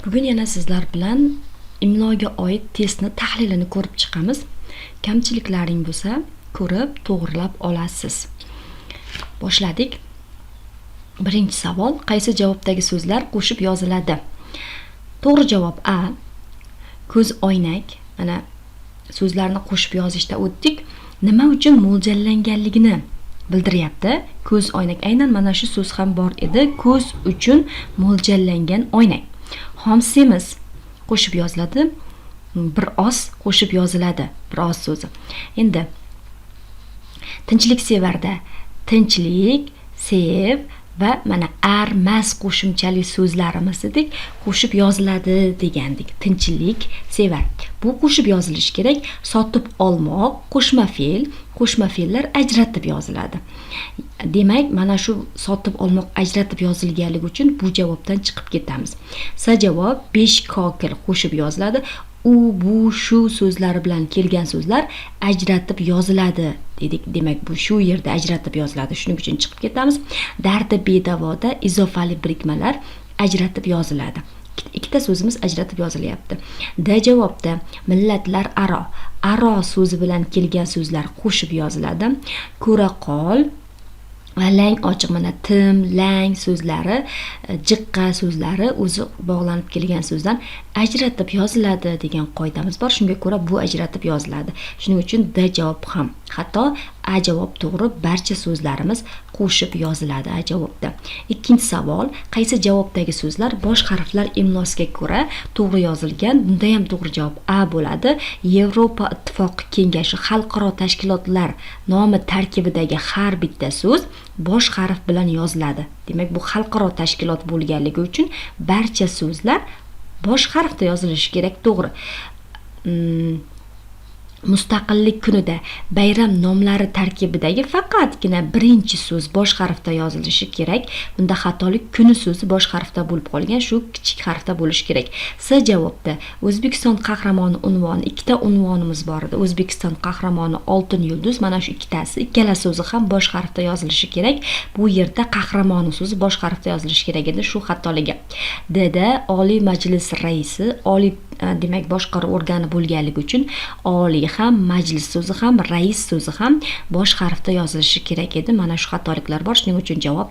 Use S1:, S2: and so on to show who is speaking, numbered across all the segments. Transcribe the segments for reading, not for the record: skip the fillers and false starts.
S1: Bugun yana sizlar bilan imloga oid testni tahlilini ko'rib chiqamiz. Kamchiliklaring bo'lsa, ko'rib to'g'rilab olasiz. Boshladik. Birinchi savol: qaysi javobdagi so'zlar qo'shib yoziladi? To'g'ri javob A. Ko'z oynak. Mana so'zlarni qo'shib yozishda o'tdik. Nima uchun mo'ljallanganligini bildiryapti. Ko'z oynak. Aynan mana shu so'z ham bor edi. Ko'z uchun mo'ljallangan oynak. Xom semiz qo'shib yoziladi. Bir oz qo'shib yoziladi. Bir oz so'zi. Endi tinchlik sevarda tinchlik, sev va mana armas qo'shimchali so'zlarimiz dedik, qo'shib yoziladi degandik. Tinchlik, sevar. Bu qo'shib yozilishi kerak. Sotib olmoq, qo'shma fe'llar ajratib yoziladi. Demak, mana shu sotib olmoq ajratib yozilganligi uchun bu javobdan chiqib ketamiz. S javob 5 kokil qo'shib yoziladi. U, bu, shu so'zlari bilan kelgan so'zlar ajratib yoziladi dedik. Demak, bu shu yerda ajratib yoziladi. Shuning uchun chiqib ketamiz. Dardi bedavoda izofali birikmalar ajratib yoziladi. Ikkita so'zimiz ajratib yozilyapti. D javobda millatlar aro so'zi bilan kelgan so'zlar qo'shib yoziladi. Ko'ra qol, lang ochiq, mana tim, lang so'zlari, jiqqa so'zlari o'zi bog'lanib kelgan so'zdan ajratib yoziladi degan qoidamiz bor. Shunga ko'ra bu ajratib yoziladi. Shuning uchun D javob ham xato, A javob to'g'ri. Barcha so'zlarimiz qo'shib yoziladi A javobda. Ikkinchi savol: qaysi javobdagi so'zlar bosh harflar imlosiga ko'ra to'g'ri yozilgan? Bunda ham to'g'ri javob A bo'ladi. Yevropa Ittifoqi Kengashi xalqaro tashkilotlar nomi tarkibidagi har bitta so'z bosh harf bilan yoziladi. Demak, bu xalqaro tashkilot bo'lganligi uchun barcha so'zlar bosh harfda yozilishi kerak. To'g'ri. Mustaqillik kunida bayram nomlari tarkibidagi faqatgina birinchi so'z bosh harfda yozilishi kerak. Bunda xatolik kuni so'zi bosh harfda bo'lib qolgan, shu kichik harfda bo'lishi kerak. S javobda O'zbekiston qahramoni unvoni, ikkita unvonimiz bor edi. O'zbekiston qahramoni Oltin yulduz, mana shu ikkitasi, ikkala so'zi ham bosh harfda yozilishi kerak. Bu yerda qahramoni so'zi bosh harfda yozilishi kerak edi, shu xatoligi. D Oliy Majlis raisi, oliy demak boshqaruv organi bo'lganligi uchun oliy ham, majlis so'zi ham, rais so'zi ham bosh harfda yozilishi kerak edi. Mana shu xatoliklar bor. Shuning uchun javob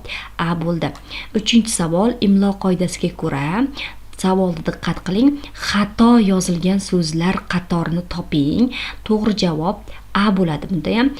S1: A bo'ldi. Uchinchi savol: imlo qoidasiga ko'ra savolga diqqat qiling. Xato yozilgan so'zlar qatorini toping. To'g'ri javob A bo'ladi. Bunda ham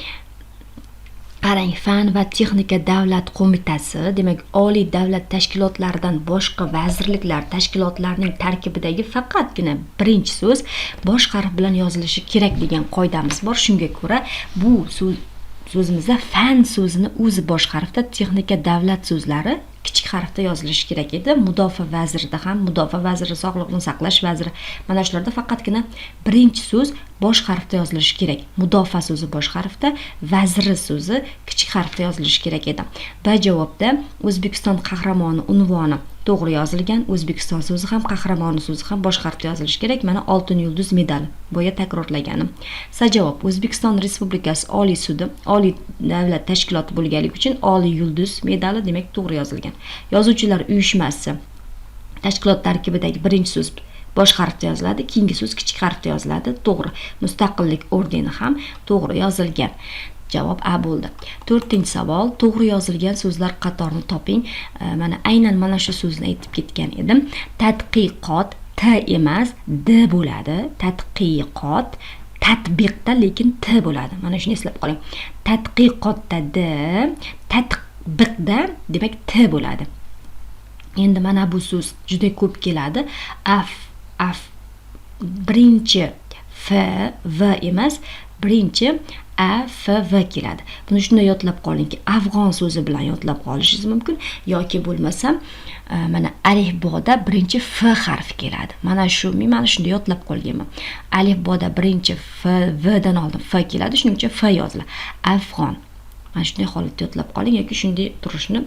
S1: qarang, Fan va texnika davlat qo'mitasi, demak oliy davlat tashkilotlaridan boshqa vazirliklar, tashkilotlarning tarkibidagi faqatgina birinchi so'z bosh harf bilan yozilishi kerak degan qoidamiz bor. Shunga ko'ra bu so'zimizda fan so'zini o'zi bosh harfda, texnika davlat so'zlari kichik harfda yozilishi kerak edi. Mudofaa vazirida ham, mudofaa vaziri, sog'liqni saqlash vaziri, mana shularda faqatgina birinchi so'z bosh harfda yozilishi kerak. Mudofaa so'zi bosh harfda, vaziri so'zi kichik harfda yozilishi kerak edi. B javobda O'zbekiston qahramoni unvoni to'g'ri yozilgan. O'zbekiston so'zi ham, qahramoni so'zi ham bosh harfda yozilishi kerak. Mana Oltin yulduz medali boya takrorlaganim. S javob O'zbekiston Respublikasi Oliy sudi, oliy davlat tashkiloti bo'lganligi uchun Oliy yulduz medali, demak to'g'ri yozilgan. Yozuvchilar uyushmasi tashkilot tarkibidagi birinchi so'z bosh harfda yoziladi, keyingi so'z kichik harfda yoziladi. To'g'ri. Mustaqillik ordeni ham to'g'ri yozilgan. Javob A bo'ldi. To'rtinchi savol: to'g'ri yozilgan so'zlar qatorini toping. Mana aynan mana shu so'zni aytib ketgan edim. Tadqiqot T emas, D bo'ladi. Tadqiqot, tatbiqda lekin T bo'ladi. Mana shuni eslab qoling. Tadqiqotda D, tatbiqda demak T bo'ladi. Endi mana bu so'z juda ko'p keladi. Birinchi F, V emas, birinchi A, F, V keladi. Buni shunday yodlab qolingki, afg'on so'zi bilan yodlab qolishingiz mumkin yoki bo'lmasa mana alifboda birinchi F harfi keladi. Mana shunday yodlab qolganman. Alifboda birinchi F, V dan oldin F keladi, shuning uchun F yoziladi. Afg'on. Mana shunday holatda yodlab qoling yoki shunday turishni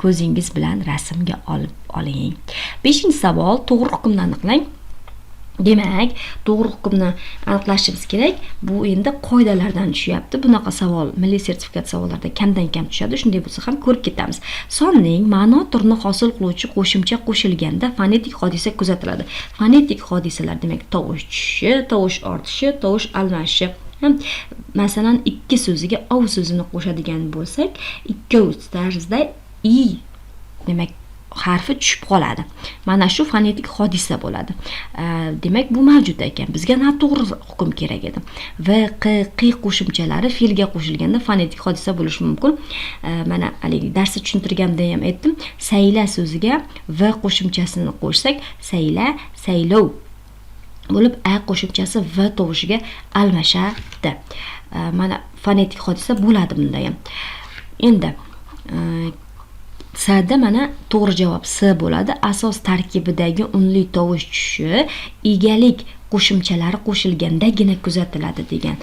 S1: ko'zingiz bilan rasmga olib oling. 5-savol: to'g'ri hukmni aniqlang. Demak, to'g'ri hukmni aniqlashimiz kerak. Bu endi qoidalardan tushyapti. Bunaqa savol milliy sertifikat savollarida kamdan kam tushadi. Shunday bo'lsa ham ko'rib ketamiz. Sonning ma'no turini hosil qiluvchi qo'shimcha qo'shilganda fonetik hodisa kuzatiladi. Fonetik hodisalar demak tovush tushishi, tovush ortishi, tovush almashishi. Masalan, ikki so'ziga ov so'zini qo'shadigan bo'lsak, ikkovsi tarzda i demak harfi tushib qoladi. Mana shu fonetik hodisa bo'ladi. Demak, bu mavjud ekan. Bizga noto'g'ri hukm kerak edi. V, q, q qo'shimchalari fe'lga qo'shilganda fonetik hodisa bo'lishi mumkin. Mana haligi darsda tushuntirganimda ham aytdim. Sayla so'ziga v qo'shimchasini qo'shsak, sayla, saylov bo'lib a qo'shimchasi v tovushiga almashadi. Mana fonetik hodisa bo'ladi bunda ham. Endi S'da mana to'g'ri javob S bo'ladi. Asos tarkibidagi unli tovush tushishi egalik qo'shimchalari qo'shilgandagina kuzatiladi degan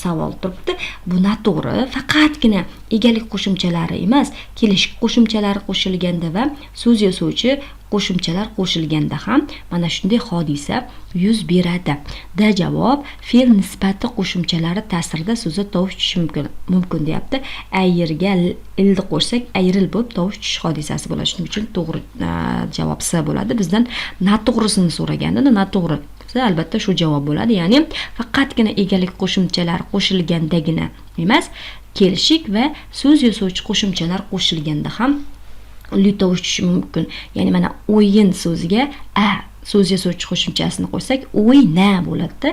S1: savol turibdi. Bu noto'g'ri. Faqatgina egalik qo'shimchalari emas, kelishik qo'shimchalari qo'shilganda va so'z yasovchi qo'shimchalar qo'shilganda ham mana shunday hodisa yuz beradi. D javob fe'l nisbati qo'shimchalari ta'sirida so'zda tovush tushishi mumkin deyapti. Ayrga ilni qo'shsak, ayril bo'lib tovush tushish hodisasi bo'ladi. Shuning uchun to'g'ri javob S bo'ladi. Bizdan noto'g'risini so'raganda noto'g'ri albatta shu javob bo'ladi. Ya'ni faqatgina egalik qo'shimchalar qo'shilgandagina emas, kelishik va so'z yasovchi qo'shimchalar qo'shilganda ham unli tovush tushishi mumkin. Ya'ni mana o'yin so'ziga a so'z yasovchi qo'shimchasini qo'ysak, o'yna bo'ladi.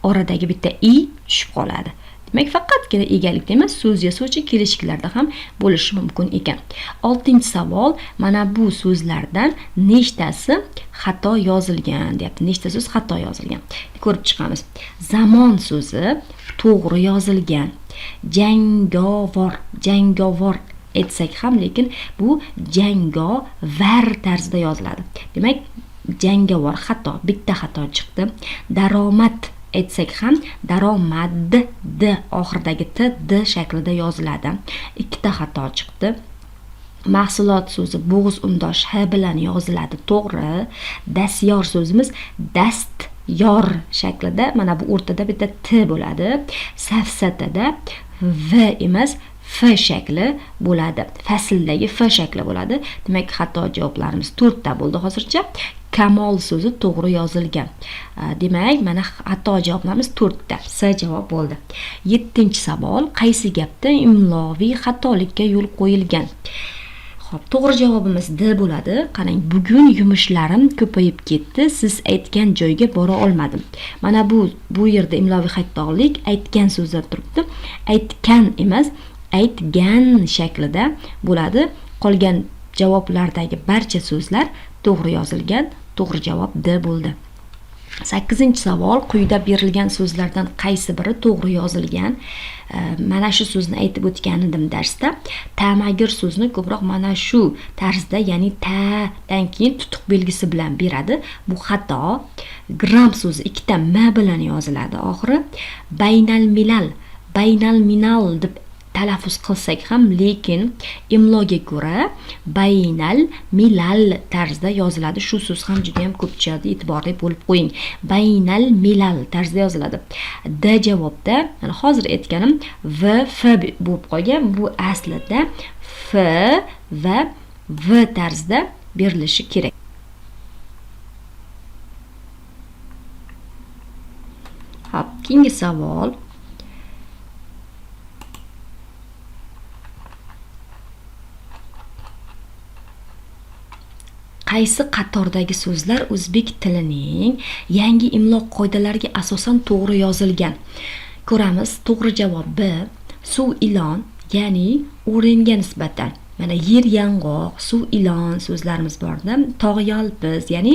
S1: Oradagi bitta i tushib qoladi. Demak, faqatgina egalikda emas, so'z yasovchi kelishiklarda ham bo'lishi mumkin ekan. 6-savol, mana bu so'zlardan nechtasi xato yozilgan deyapti. Nechta so'z xato yozilgan? Ko'rib chiqamiz. Zamon so'zi to'g'ri yozilgan. Jangovar etsak ham, lekin bu jangovar tarzda yoziladi. Demak, jangovar xato, bitta xato chiqdi. Daromad etsak ham daromad d oxiridagi t d shaklida yoziladi. Ikkita xato chiqdi. Mahsulot so'zi bo'g'iz undosh h bilan yoziladi. To'g'ri. Dastyor so'zimiz dastyor shaklida, mana bu o'rtada bitta t bo'ladi. Safsatada v emas f shakli bo'ladi. Fasldagi f shakli bo'ladi. Demak, xato javoblarimiz 4 ta bo'ldi hozircha. Kamol so'zi to'g'ri yozilgan. Demak, mana xato javoblarimiz 4 ta. S javob bo'ldi. 7-savol, qaysi gapda imloviy xatolikka yo'l qo'yilgan? Xo'p, to'g'ri javobimiz D bo'ladi. Qarang, bugun yumushlarim ko'payib ketdi, siz aytgan joyga bora olmadim. Mana bu yerda imloviy xatolik aytgan so'zlar turibdi. Aytgan emas, aytgan shaklida bo'ladi. Qolgan javoblardagi barcha so'zlar to'g'ri yozilgan. To'g'ri javob D bo'ldi. 8-savol, quyida berilgan so'zlardan qaysi biri to'g'ri yozilgan? Mana shu so'zni aytib o'tgan edim darsda. Ta'magir so'zni ko'proq mana shu tarzda, ya'ni ta'dan keyin tutuq belgisi bilan beradi. Bu xato. Gram so'zi ikkita m bilan yoziladi oxiri. Baynal minal deb talaffuz qilsak ham, lekin imloga ko'ra baynal milal tarzda yoziladi. Shu so'z ham juda ham ko'p chiqadi, e'tiborli bo'lib qo'ying. Baynal milal tarzda yoziladi. D javobda mana hozir aytganim v f bo'lib qolgan. Bu aslida f va v tarzda berilishi kerak. Hop, keyingi savol. Qaysi qatordagi so'zlar o'zbek tilining yangi imlo qoidalariga asosan to'g'ri yozilgan? Ko'ramiz. To'g'ri javob B. Suv ilon, ya'ni o'ringa nisbatan. Mana yer yang'oq, suv ilon so'zlarimiz borda. Tog' yalpiz, ya'ni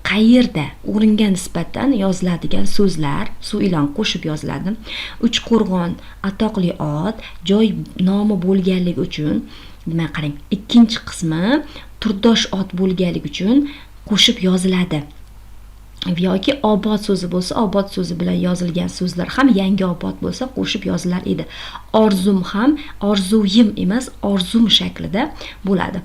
S1: qayerda o'ringa nisbatan yoziladigan so'zlar suv ilon qo'shib yoziladi. Uchqo'rg'on, atoqli ot, joy nomi bo'lganligi uchun, demak qarang, ikkinchi qismi turdosh ot bo'lganligi uchun qo'shib yoziladi. yoki obod so'zi bo'lsa, obod so'zi bilan yozilgan so'zlar ham yangi obod bo'lsa qo'shib yozilar edi. Orzum ham orzuyim emas, orzum shaklida bo'ladi.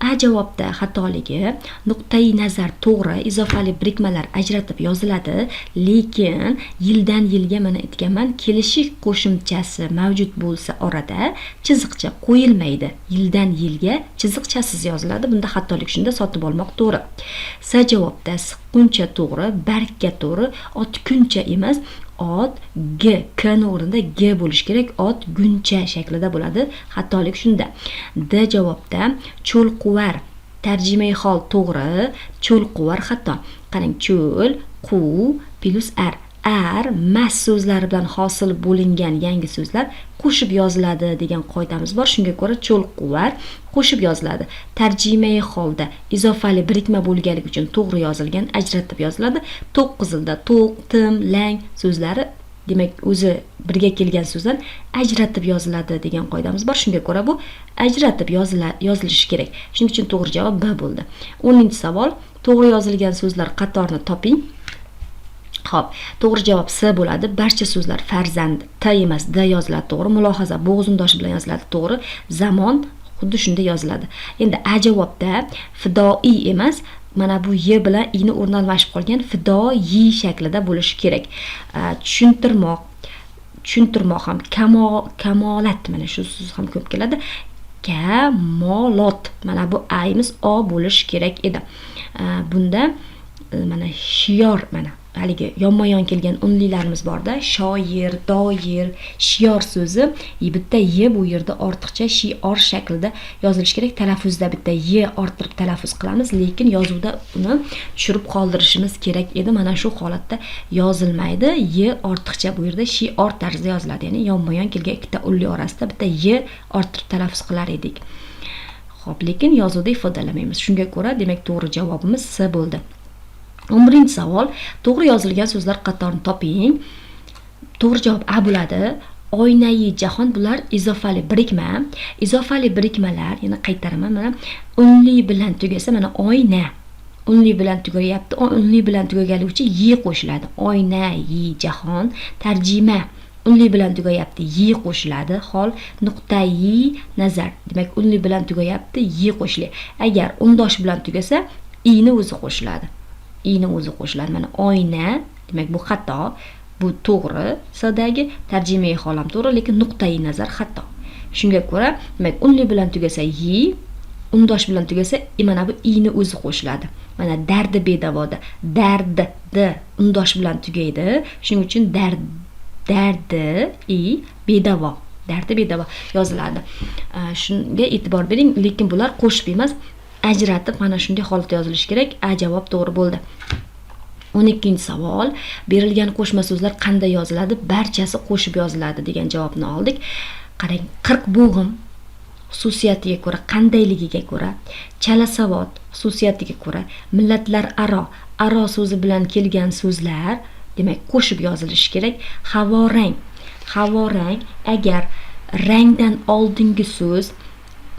S1: A javobda xatoligi nuqtai nazar to'g'ri, izofali birikmalar ajratib yoziladi, lekin yildan yilga mana aytganman, kelishi qo'shimchasi mavjud bo'lsa orada chiziqcha qo'yilmaydi. Yildan yilga chiziqchasiz yoziladi. Bunda xatolik shunda, sotib olmoq to'g'ri. S javobda siqquncha to'g'ri, bargga to'g'ri, otguncha emas, ot g, k ni o'rnida g bo'lish kerak, ot guncha shaklida bo'ladi. Xatolik shunda. D javobda cho'lquvar, tarjimai hol to'g'ri, cho'lquvar xato. Qarang, cho'l, quv plus ar. Ar mas so'zlari bilan hosil bo'lingan yangi so'zlar qo'shib yoziladi degan qoidamiz bor. Shunga ko'ra cho'lquvar qo'shib yoziladi. Tarjimai holda izofali birikma bo'lganligi uchun to'g'ri yozilgan, ajratib yoziladi. To'q qizilda to'q, tim, lang so'zlari, demak o'zi birga kelgan so'zlar ajratib yoziladi degan qoidamiz bor. Shunga ko'ra bu ajratib yozilishi kerak. Shuning uchun to'g'ri javob B bo'ldi. 10-savol. To'g'ri yozilgan so'zlar qatorini toping. Xo'p, to'g'ri javob S bo'ladi. Barcha so'zlar farzand T emas, D yoziladi, to'g'ri. Mulohaza bo'g'iz undoshi bilan yoziladi, to'g'ri. Zamon xuddi shunday yoziladi. Endi A javobda fidoi emas, mana bu y bilan i ni o'rni almashib qolgan, fidoi shaklida bo'lishi kerak. Tushuntirmoq ham kamolat, mana shu so'z ham ko'p keladi. Kamolot, mana bu ayimiz o bo'lishi kerak edi. Bunda mana shiyor, mana haligi yonma-yon kelgan unlilarimiz borda, shoir, doir, shiyor so'zi bitta y bu yerda ortiqcha shior shaklida yozilishi kerak. Talaffuzda bitta y orttirib talaffuz qilamiz, lekin yozuvda uni tushirib qoldirishimiz kerak edi. Mana shu holatda yozilmaydi. Y ortiqcha bu yerda shior tarzida yoziladi. Ya'ni yonma-yon kelgan ikkita unli orasida bitta y orttirib talaffuz qilar edik. Xo'p, lekin yozuvda ifodalamaymiz. Shunga ko'ra, demak to'g'ri javobimiz S bo'ldi. 11-savol. To'g'ri yozilgan so'zlar qatorini toping. To'g'ri javob A bo'ladi. Oynai jahon, bular izofali birikma. Izofali birikmalar, yana qaytaraman, mana unli bilan tugasa, mana oyna unli bilan tugayapti. Unli bilan tugaganligi y qo'shiladi. Oynai jahon. Tarjima unli bilan tugayapti, y qo'shiladi. Hol nuqtai nazar, demak unli bilan tugayapti, y qo'shiladi. Agar undosh bilan tugasa, i ni o'zi qo'shiladi. I ni o'zi qo'shiladi. Mana oyna, demak bu xato, bu to'g'ri. Sadagi tarjimai hol ham to'g'ri, lekin nuqtai nazar xato. Shunga ko'ra, demak unli bilan tugasa y, undosh bilan tugasa mana bu i ni o'zi qo'shiladi. Mana dardi bedavoda, dardi undosh bilan tugaydi. Shuning uchun dardi i bedavo, dardi bedavo yoziladi. Shunga e'tibor bering, lekin bular qo'shib emas, ajratib mana shunday holatda yozilishi kerak. A javob to'g'ri bo'ldi. 12-savol. Berilgan qo'shma so'zlar qanday yoziladi? Barchasi qo'shib yoziladi degan javobni oldik. Qarang, 40 bo'g'im xususiyatiga ko'ra, qandayliligiga ko'ra, chalasavod xususiyatiga ko'ra, millatlar aro so'zi bilan kelgan so'zlar, demak qo'shib yozilishi kerak. Havorang, agar rangdan oldingi so'z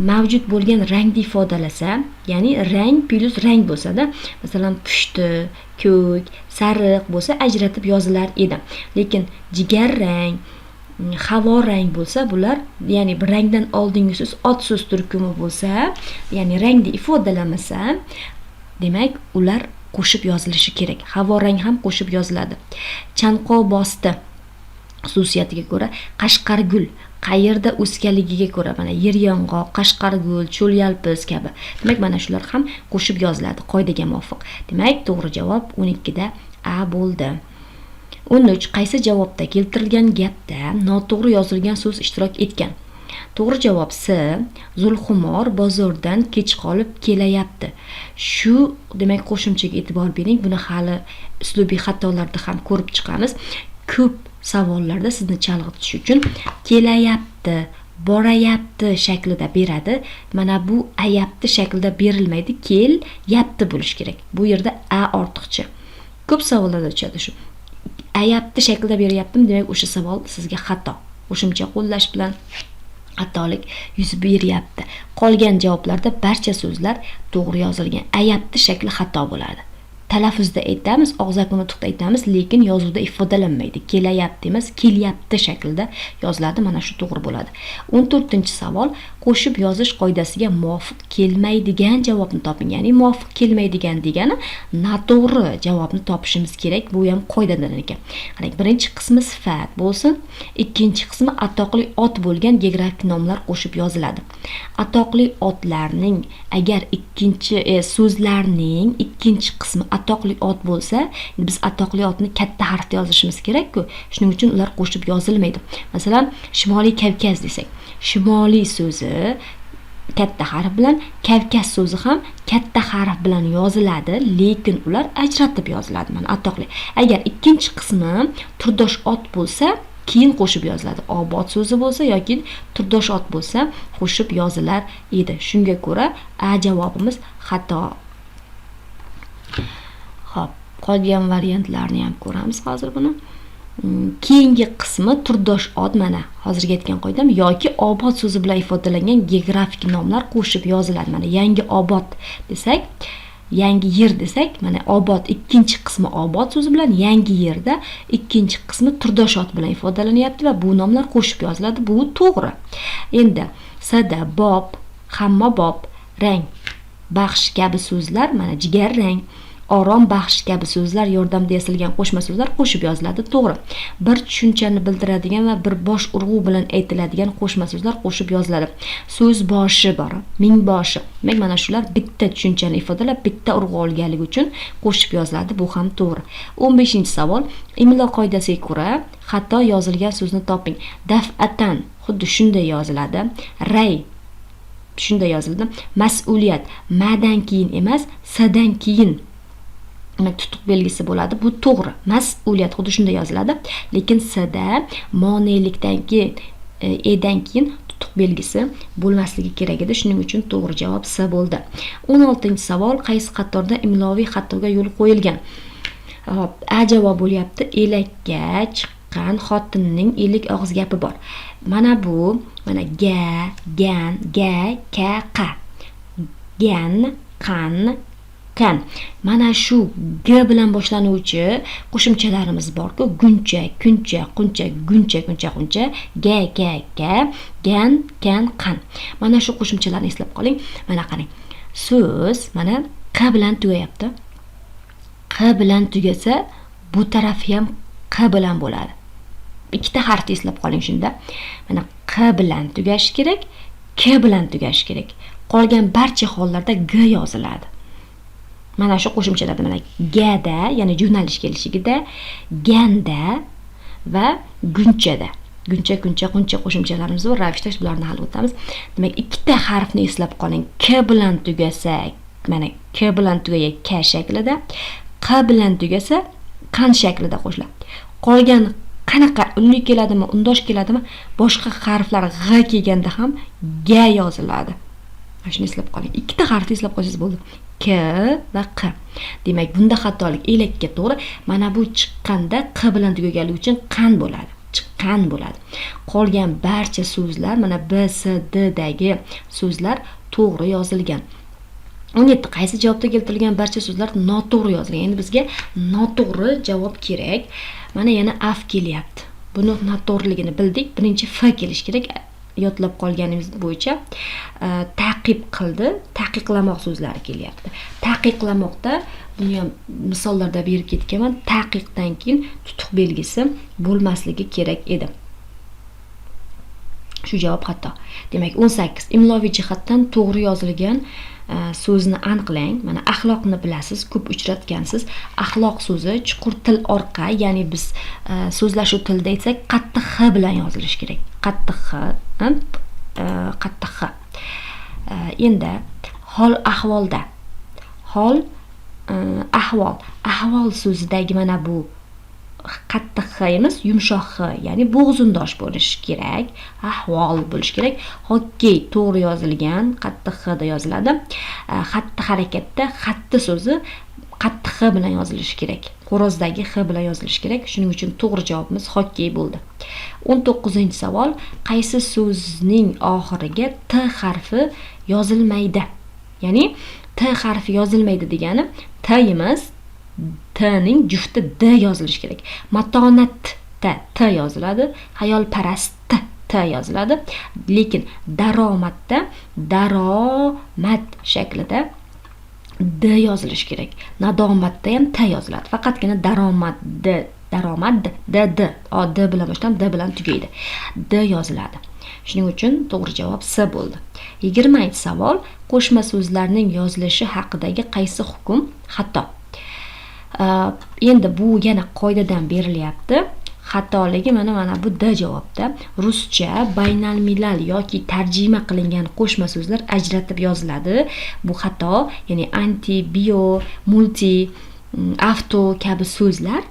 S1: mavjud bo'lgan rangni ifodalasa, ya'ni rang plus rang bo'lsa-da, masalan pushti, ko'k, sariq bo'lsa ajratib yozilar edi. Lekin jigar rang, havo rang bo'lsa, bular, ya'ni bir rangdan oldingi so'z ot so'z turkumi bo'lsa, ya'ni rangni ifodalamasa, demak ular qo'shib yozilishi kerak. Havo rang ham qo'shib yoziladi. Chanqov bosti xususiyatiga ko'ra, qashqargul qayerda o'sganligiga ko'ra, mana yer yong'oq, qashqargul, cho'l yalpiz kabi. Demak, mana shular ham qo'shib yoziladi qoidaga muvofiq. Demak, to'g'ri javob 12 da A bo'ldi. 13. Qaysi javobda keltirilgan gapda noto'g'ri yozilgan so'z ishtirok etgan? To'g'ri javob C. Zulxumor bozordan kech qolib kelayapti. Shu, demak, qo'shimchaga e'tibor bering. Buni hali uslubiy xatolarda ham ko'rib chiqamiz. Ko'p savollarda sizni chalg'itish uchun kelayapti, borayapti shaklida beradi. Mana bu ayapti shaklida berilmaydi, kelyapti bo'lish kerak. Bu yerda a ortiqcha. Ko'p savollarda tushadi shu. Ayapti shaklida beryaptim, demak o'sha savol sizga xato. Qo'shimcha qo'llash bilan xatolik yuz beryapti. Qolgan javoblarda barcha so'zlar to'g'ri yozilgan. Ayapti shakli xato bo'ladi. talaffuzda aytamiz, og'zaki nutqda aytamiz, lekin yozuvda ifodalanmaydi. Kelayapti emas, kelyapti shaklida yoziladi. Mana shu to'g'ri bo'ladi. 14-savol, qo'shib yozish qoidasiga muvofiq kelmaydigan javobni toping. Ya'ni muvofiq kelmaydigan degani noto'g'ri javobni topishimiz kerak. Bu ham qoidadan ekan. Qarang, birinchi qismi sifat bo'lsin, ikkinchi qismi atoqli ot bo'lgan geografik nomlar qo'shib yoziladi. Atoqli otlarning agar ikkinchi so'zlarning ikkinchi qismi atoqli ot bo'lsa, biz atoqli otni katta harfda yozishimiz kerak-ku. Shuning uchun ular qo'shib yozilmaydi. Masalan, Shimoliy Kavkaz desak, Shimoliy so'zi katta harf bilan, Kavkaz so'zi ham katta harf bilan yoziladi, lekin ular ajratib yoziladi. Mana atoqli. Agar ikkinchi qismi turdosh ot bo'lsa, keyin qo'shib yoziladi. Obod so'zi bo'lsa yoki turdosh ot bo'lsa, qo'shib yozilar edi. Shunga ko'ra A javobimiz xato. Xo'p, qolgan variantlarni ham ko'ramiz hozir buni. Keyingi qismi turdosh ot, mana hozirga aytgan qoidam, yoki obod so'zi bilan ifodalangan geografik nomlar qo'shib yoziladi. Mana yangi obod desak, yangi yer desak, mana obod ikkinchi qismi obod so'zi bilan, yangi yerda ikkinchi qismi turdosh ot bilan ifodalanyapti va bu nomlar qo'shib yoziladi. Bu to'g'ri. Endi sada, bob, hammabob, rang, baxsh kabi so'zlar, mana jigar rang, orom baxsh kabi so'zlar yordamida yasalgan qo'shma so'zlar qo'shib yoziladi. To'g'ri. Bir tushunchani bildiradigan va bir bosh urg'u bilan aytiladigan qo'shma so'zlar qo'shib yoziladi. So'z boshi bor, ming boshi. Demak, mana shular bitta tushunchani ifodalab, bitta urg'u olganligi uchun qo'shib yoziladi. Bu ham to'g'ri. 15-savol, imlo qoidasiga ko'ra xato yozilgan so'zni toping. Daf'atan xuddi shunday yoziladi. Ray shunday yozildi. Mas'uliyat madan keyin emas, sadan keyin tutuq belgisi bo'ladi. Bu to'g'ri. Mas'uliyat xuddi shunday yoziladi, lekin sada monelikdan keyin edan keyin tutuq belgisi bo'lmasligi kerak edi. Shuning uchun to'g'ri javob S bo'ldi. 16-savol, qaysi qatorda imloviy xatoga yo'l qo'yilgan? Hop, A javob bo'lyapti. Elakka chiqqan xotinning elik og'iz gapi bor. Mana bu, mana ga, gan, ga, ka, qa. Gan, qan, kan. Mana shu g bilan boshlanuvchi qo'shimchalarimiz bor-ku, guncha, kuncha, quncha, guncha, kuncha, quncha, ga, ga, ga, gan, kan, qan. Mana shu qo'shimchalarni eslab qoling. Mana qarang. So'z mana q bilan tugayapti. Q bilan tugasa, bu tarafi ham q bilan bo'ladi. Ikkita harfni eslab qoling shunda. Mana q bilan tugashi kerak, k bilan tugashi kerak. Qolgan barcha hollarda g yoziladi. Mana shu qo'shimchalarda mana gada, ya'ni yo'nalish kelishigida, ganda va gunchada. Guncha, kuncha, quncha qo'shimchalarimiz bor. Ravishda bularni hal etamiz. Demak, ikkita harfni eslab qoling. K bilan tugasa, mana k bilan tugaya k shaklida, q bilan tugasa qan shaklida qo'shiladi. Qolgan qanaqa unli keladimi, undosh keladimi, boshqa harflar g kelganda ham g yoziladi. Shuni eslab qoling. Ikkita harfni eslab qolsangiz bo'ldi. K va q. Demak, bunda xatolik elakka to'g'ri. Mana bu chiqqanda q bilan tugaganligi uchun qan bo'ladi. Chiqqan bo'ladi. Qolgan barcha so'zlar, mana B, S, D dagi so'zlar to'g'ri yozilgan. 17. Qaysi javobda keltirilgan barcha so'zlar noto'g'ri yozilgan? Endi bizga noto'g'ri javob kerak. Mana yana af kelyapti. Buni noto'g'riligini bildik. Birinchi f kelish kerak. Yodlab qolganimiz bo'yicha ta'qib qildi, taqiqlamoq so'zlari kelyapti. Taqiqlamoqda buni ham misollarda berib ketganman. Taqiqdan keyin tutuq belgisi bo'lmasligi kerak edi. Shu javob xato. Demak, 18. Imloviy jihatdan to'g'ri yozilgan so'zni aniqlang. Mana axloqni bilasiz, ko'p uchratgansiz. Axloq so'zi chuqur til orqa, ya'ni biz so'zlashuv tilida aytsak, qattiq x bilan yozilishi kerak. Qattiq x, qattiq x. Endi hol ahvolda. Hol ahvol. Ahvol so'zidagi mana bu qattiq x emas, yumshoq x, ya'ni bo'g'zundosh bo'lishi kerak. Ahvol bo'lishi kerak. Hokkey to'g'ri yozilgan, qattiq x da yoziladi. Xatti harakatda xatti so'zi qattiq x bilan yozilishi kerak. Xo'rozdagi x bilan yozilishi kerak. Shuning uchun to'g'ri javobimiz hokkey bo'ldi. 19-savol, qaysi so'zning oxiriga t harfi yozilmaydi? Ya'ni t harfi yozilmaydi degani t emas, t'ning jufti d yozilishi kerak. Matonatda t yoziladi, hayolparastda t yoziladi, lekin daromadda daromad shaklida d yozilishi kerak. Nadomatda ham t yoziladi. Faqatgina daromad d bilan boshlanib, d bilan tugaydi. D yoziladi. Shuning uchun to'g'ri javob S bo'ldi. 20-savol. Qo'shma so'zlarning yozilishi haqidagi qaysi hukm xato? Endi bu yana qoidadan berilyapti. Xatoligi mana bu D javobda. Ruscha baynalmilal yoki tarjima qilingan qo'shma so'zlar ajratib yoziladi. Bu xato, ya'ni anti, bio, multi, avto kabi so'zlar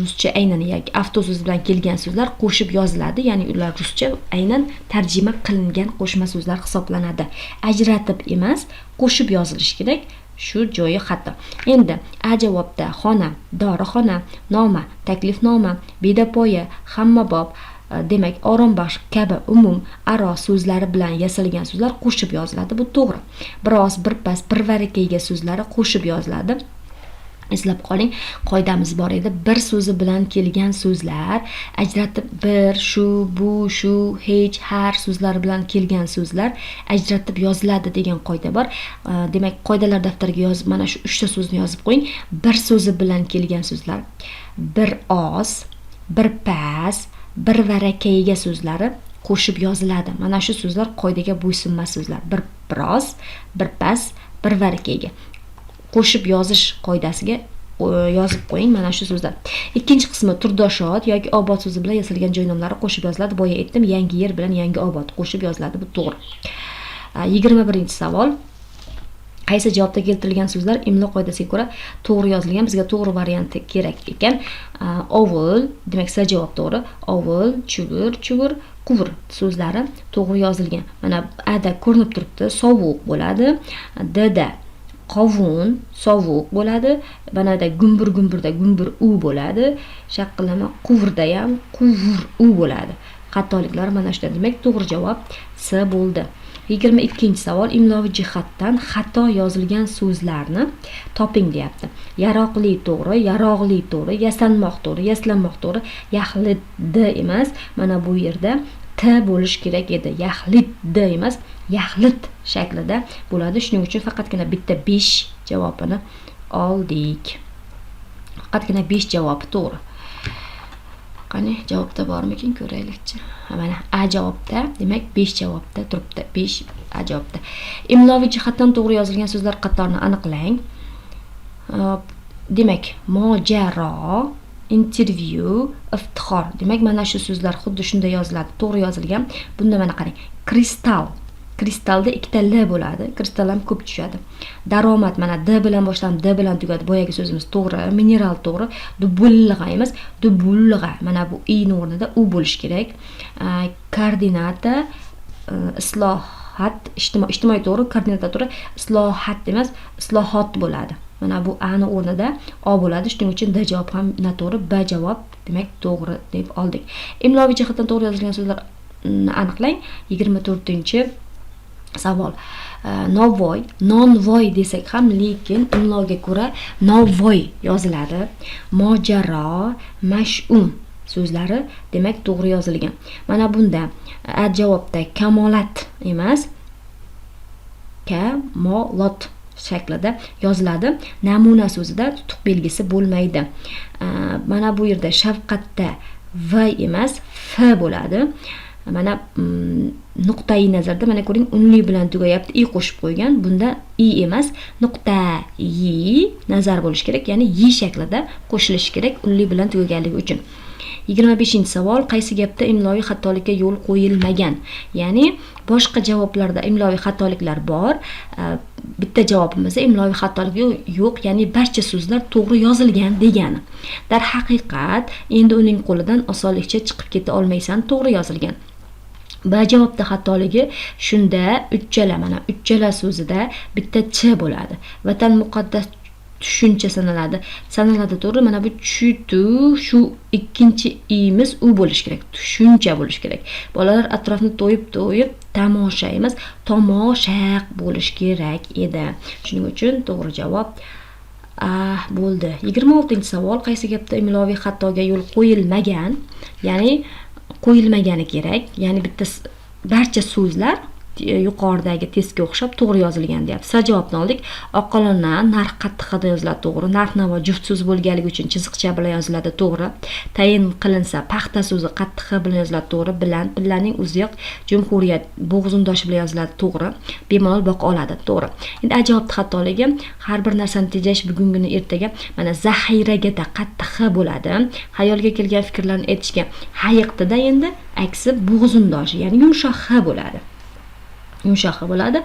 S1: ruscha aynan yoki avto so'zi bilan kelgan so'zlar qo'shib yoziladi, ya'ni ular ruscha aynan tarjima qilingan qo'shma so'zlar hisoblanadi. Ajratib emas, qo'shib yozilishi kerak. Shu joyi xato. Endi A javobda xona, dorixona, noma, taklifnoma, bedapoya, hammabob, demak orombaxsh kabi umum aro so'zlari bilan yasalgan so'zlar qo'shib yoziladi. Bu to'g'ri. Biroz, birpas, birvarakayga so'zlari qo'shib yoziladi. Eslab qoling, qoidamiz bor edi. Bir so'zi bilan kelgan so'zlar ajratib bir, shu, bu, shu, hech, har so'zlari bilan kelgan so'zlar ajratib yoziladi degan qoida bor. Demak, qoidalar daftariga yozib, mana shu 3 ta so'zni yozib qo'ying. Bir so'zi bilan kelgan so'zlar bir oz, bir pas, bir varakayga so'zlari qo'shib yoziladi. Mana shu so'zlar qoidaga bo'ysunmas so'zlar. Bir biroz, bir pas, bir varakayga qo'shib yozish qoidasiga yozib qo'ying mana shu so'zlar. Ikkinchi qismi turdoshot yoki obod so'zi bilan yasalgan joy nomlari qo'shib yoziladi. Boya aytdim, yangi yer bilan yangi obod qo'shib yoziladi. Bu to'g'ri. 21-savol. Qaysi javobda keltirilgan so'zlar imlo qoidasiga ko'ra to'g'ri yozilgan? Bizga to'g'ri varianti kerak ekan. Ovul, demak S javob to'g'ri. Ovul, chuvur, quvur so'zlari to'g'ri yozilgan. Mana A da ko'rinib turibdi, sovuq bo'ladi. D da qovun, sovuq bo'ladi. Banada gumbur-gumburda gumbur u bo'ladi. Shaqqilama quvurda ham quvur u bo'ladi. Xatoliklar mana shunda. Demak, to'g'ri javob S bo'ldi. 22-savol. Imloviy jihatdan xato yozilgan so'zlarni toping deyapti. Yaroqli to'g'ri, yarog'li to'g'ri, yasanmoq to'g'ri, yaslanmoq to'g'ri, yaxlit D emas. Mana bu yerda T bo'lish kerak edi. Yaxlit D emas, yaxlit shaklida bo'ladi. Shuning uchun faqatgina bitta 5 javobini oldik. Faqatgina 5 javobi to'g'ri. Qani javobda bormikin ko'raylikchi. Mana A javobda, demak 5 javobda turibdi. 5 A javobda. Imloviy jihatdan to'g'ri yozilgan so'zlar qatorini aniqlang. Demak, mojaro, intervyu, iftixor. Demak, mana shu so'zlar xuddi shunda yoziladi. To'g'ri yozilgan. Bunda mana qarang. Kristal. Kristalda ikkita L bo'ladi. Kristal ham ko'p tushadi. Daromad mana D bilan boshlanib, D bilan tugadi. Boyagi so'zimiz to'g'ri. Mineral to'g'ri. Dubulg'a emas, dubulg'a. Mana bu i ning o'rnida u bo'lish kerak. Koordinata, islohot, ijtimoiy to'g'ri, koordinata to'g'ri, islohot emas, islohot bo'ladi. Mana bu A ning o'rnida O bo'ladi. Shuning uchun D javob ham noto'g'ri, B javob demak to'g'ri deb oldik. Imloviy jihatdan to'g'ri yozilgan so'zlar aniqlang. 24-savol. Novvoy, nonvoy desak ham, lekin imloga ko'ra novvoy yoziladi. Mojaro, mash'um so'zlari demak to'g'ri yozilgan. Mana bunda A javobda kamolat emas, kamolot shaklida yoziladi. Namuna so'zida tutuq belgisi bo'lmaydi. Mana bu yerda shafqatda V emas, F bo'ladi. Mana nuqtai nazarda mana ko'ring, unli bilan tugayapti, i qo'shib qo'ygan. Bunda i emas, nuqtai nazar bo'lish kerak, ya'ni y shaklida qo'shilishi kerak unli bilan tugaganligi uchun. 25-savol. Qaysi gapda imloviy xatolikka yo'l qo'yilmagan? Ya'ni boshqa javoblarda imloviy xatoliklar bor. Bitta javobimizda imloviy xatolik yo'q, ya'ni barcha so'zlar to'g'ri yozilgan degani. Dar haqiqat, endi uning qo'lidan osonlikcha chiqib keta olmaysan, to'g'ri yozilgan. B javobda xatoligi shunda uchala so'zida bitta ch bo'ladi. Vatan muqaddas tushuncha sanaladi. To'g'ri, mana bu shu ikkinchi i'miz u bo'lish kerak. Tushuncha bo'lish kerak. Bolalar atrofni to'yib tomosha emas, tomoshaq bo'lish kerak edi. Shuning uchun to'g'ri javob Bo'ldi. 26-savol. Qaysi gapda imloviy xatoga yo'l qo'yilmagan? Ya'ni qo'yilmagani kerak. Ya'ni bitta barcha so'zlar yuqoridagi testga o'xshab to'g'ri yozilgan deyapti. Sa javobni oldik. Oqilona narx qattiq hada yoziladi, to'g'ri. Narx navo juft so'z bo'lganligi uchun chiziqcha bilan yoziladi, to'g'ri. Tayin qilinsa paxta so'zi qattiq h bilan yoziladi, to'g'ri. Bilanning o'ziyoq jumhuriyat bo'g'iz undoshi bilan yoziladi, to'g'ri. Bemalol boqa oladi, to'g'ri. Endi a javobni xatoligi har bir narsani tejash bugungini ertaga. Mana zaxiragada qattiq h bo'ladi. Xayolga kelgan fikrlarni aytishga hayiqtida endi aksi bo'g'iz undoshi, ya'ni yumshoq h bo'ladi. Yumshoq bo'ladi.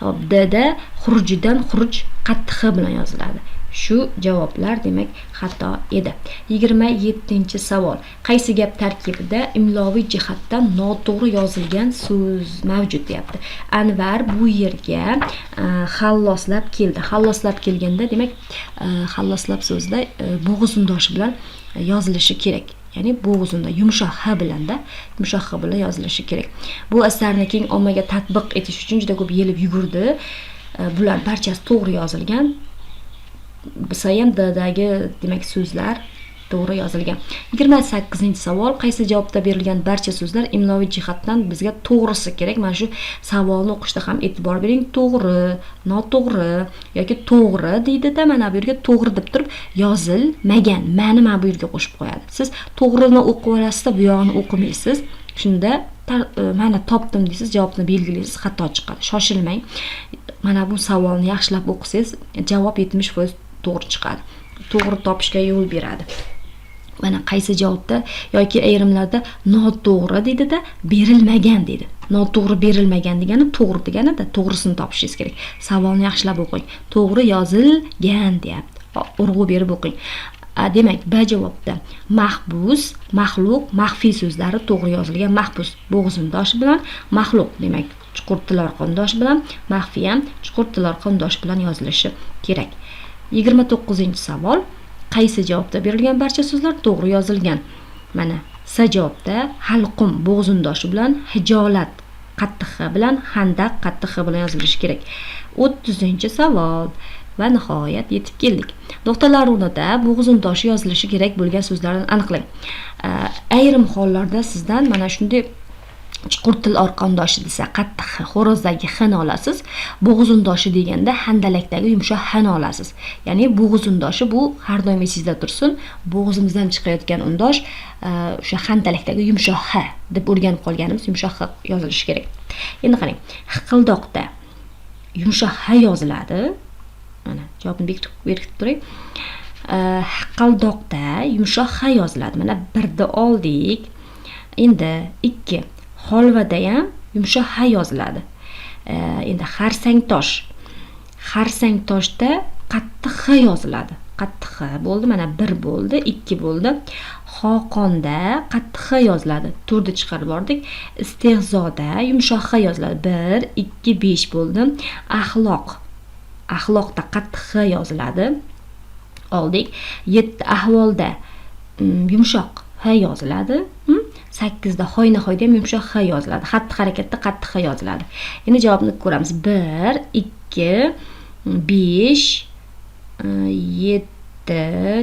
S1: Hop, d xurujidan xuruj qattiq h bilan yoziladi. Shu javoblar demak xato edi. 27-savol. Qaysi gap tarkibida imloviy jihatdan noto'g'ri yozilgan so'z mavjud deyapti. Anvar bu yerga xalloslab keldi. Xalloslab kelganda demak xalloslab so'zida bo'g'iz undoshi bilan yozilishi kerak. Ya'ni bo'g'izunda yumshoq h bilanda, yumshoq h bilan yozilishi kerak. Bu asarni keng ommaga tatbiq etish uchun juda ko'p yelib yugurdi. Bular barchasi to'g'ri yozilgan. Bo'lsa ham d-dagi demak so'zlar to'g'ri yozilgan. 28-savol. Qaysi javobda berilgan barcha so'zlar imloviy jihatdan bizga to'g'risi kerak? Mana shu savolni o'qishda ham e'tibor bering. To'g'ri, noto'g'ri yoki to'g'ri deydi-da, mana bu yerga to'g'ri deb turib yozilmagan. Ma'ni mana bu yerga qo'shib qo'yadi. Siz to'g'rini o'qib olasizda, bu yog'ini o'qimaysiz. Shunda mana topdim deysiz, javobni belgilaysiz, xato chiqadi. Shoshilmang. Mana bu savolni yaxshilab o'qisangiz, javob 70% to'g'ri chiqadi. To'g'ri topishga yo'l beradi. Mana qaysi javobda yoki ayrimlarda noto'g'ri dedi-da, berilmagan dedi. Noto'g'ri berilmagan degani to'g'ri degani-da, to'g'risini topishingiz kerak. Savolni yaxshilab o'qing. To'g'ri yozilgan deyapti. Urg'u berib o'qing. Demak, b javobda mahbus, maxluq, maxfiy so'zlari to'g'ri yozilgan. Mahbus bo'g'iz undoshi bilan, maxluq demak chuqur til orqandosh bilan, maxfiy ham chuqur til orqandosh bilan yozilishi kerak. 29-savol. Qaysi javobda berilgan barcha so'zlar to'g'ri yozilgan? Mana sa javobda halqum bo'g'iz undoshi bilan, hijolat qattiq h bilan, handaq qattiq h bilan yozilishi kerak. 30-savol. Va nihoyat yetib keldik. Nuqtalar o'rnida bo'g'iz undoshi yozilishi kerak bo'lgan so'zlarni aniqlang. Ayrim hollarda sizdan mana shunday chuqur til orqandoshi desa qattiq h, xo'rozdagi h ni olasiz. Bo'g'iz undoshi deganda handalakdagi yumshoq h ni olasiz. Ya'ni bo'g'iz undoshi bu har doim esingizda tursin. Bo'g'izimizdan chiqayotgan undosh o'sha handalakdagi yumshoq h deb o'rganib qolganimiz yumshoq h yozilishi kerak. Endi qarang, hiqildoqda yumshoq h yoziladi. Mana javobni berkitib turing. Hiqildoqda yumshoq h yoziladi. Mana 1 oldik. Endi 2 holvada ham yumshoq h yoziladi. Endi xarsangtosh. Xarsangtoshda qattiq h yoziladi. Qattiq h bo'ldi. Mana 1 bo'ldi, 2 bo'ldi. Xoqonda qattiq h yoziladi. 4 chiqarib bordik. Istehzoda yumshoq h yoziladi. 1, 2, 5 bo'ldi. Axloq. Axloqda qattiq h yoziladi. Oldik. 7 ahvolda yumshoq h yoziladi. 8da hoyna-hoyda ham yumshoq h yoziladi. Xatti harakatda qattiq h yoziladi. Endi javobni ko'ramiz. 1, 2, 5, 7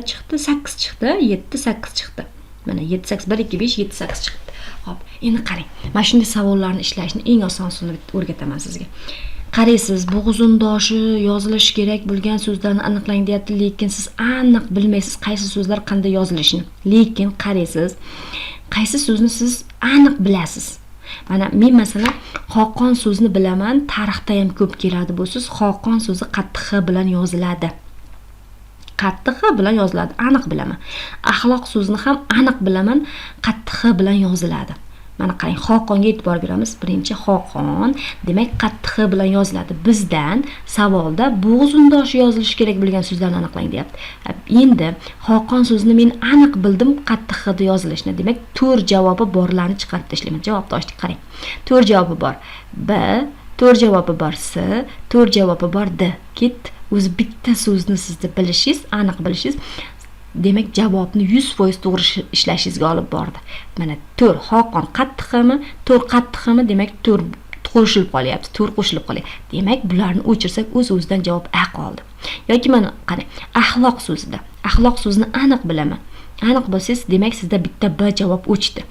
S1: chiqdi, 8 chiqdi, 7, 8 chiqdi. Mana 7, 8, 1, 2, 5, 7, 8 chiqdi. Xo'p, endi qarang. Mana shunday savollarni ishlashni eng oson usulini o'rgataman sizga. Qaraysiz, bo'g'iz undoshi yozilishi kerak bo'lgan so'zlarni aniqlang deyapti, lekin siz aniq bilmaysiz qaysi so'zlar qanday yozilishini. Lekin qaraysiz, qaysi so'zni siz aniq bilasiz. Mana men masalan Xoqon so'zini bilaman, tarixda ham ko'p keladi bu so'z. Xoqon so'zi qattiq h bilan yoziladi. Qattiq h bilan yoziladi, aniq bilaman. Axloq so'zini ham aniq bilaman, qattiq h bilan yoziladi. Mana qarang, Xoqonga e'tibor beramiz. Birinchi Xoqon, demak qattiq h bilan yoziladi. Bizdan savolda bo'g'iz undoshi yozilishi kerak bo'lgan so'zlarni aniqlang deyapti. Endi Xoqon so'zini men aniq bildim qattiq h da yozilishini. Demak, 4 javobi borlarni chiqarib tashlayman. Javobni ochdik, qarang. 4 javobi bor. B, 4 javobi bor. S, 4 javobi bor. D. Ketdi. O'zi bitta so'zni sizda bilishingiz, aniq bilishingiz demak javobni 100% to'g'ri ishlashingizga olib bordi. Mana 4 Xoqon qattiq hmi, 4 qattiq hmi, demak 4 qo'shilib qolyapti, to'g'ri qo'shilib qolyapti. Demak, bularni o'chirsak o'z-o'zidan javob A qoldi. Yoki mana qarang, axloq so'zida. Axloq so'zini aniq bilaman. Aniq bo'lsangiz, demak sizda bitta B javob o'chdi.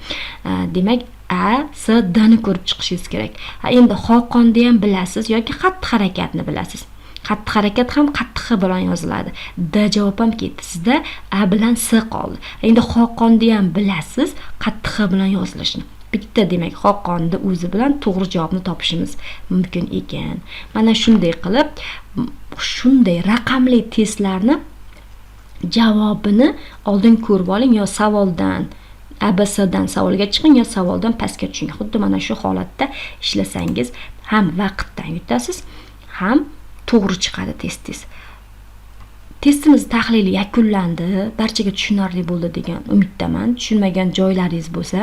S1: Demak, A, S, D ni ko'rib chiqishingiz kerak. Endi Xoqonni ham bilasiz yoki xatti harakatni bilasiz. Xatti harakat ham qattiq X bilan yoziladi. D javob ham ketdi. Sizda A bilan S qoldi. Endi Xoqonni ham bilasiz, qattiq X bilan yozilishini. Bitta demak Xoqonni o'zi bilan to'g'ri javobni topishimiz mumkin ekan. Mana shunday qilib, shunday raqamli testlarni javobini oldin ko'rib oling, yo savoldan ABCdan savolga chiqing, yo savoldan pastga tushing. Xuddi mana shu holatda ishlasangiz ham vaqtdan yutasiz, ham to'g'ri chiqadi testingiz. Testimiz tahlili yakunlandi. Barchaga tushunarli bo'ldi degan umiddaman. Tushunmagan joylaringiz bo'lsa,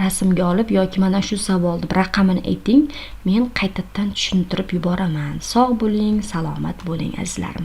S1: rasmga olib yoki mana shu savolni raqamini ayting, men qaytadan tushuntirib yuboraman. Sog' bo'ling, salomat bo'ling azizlarim.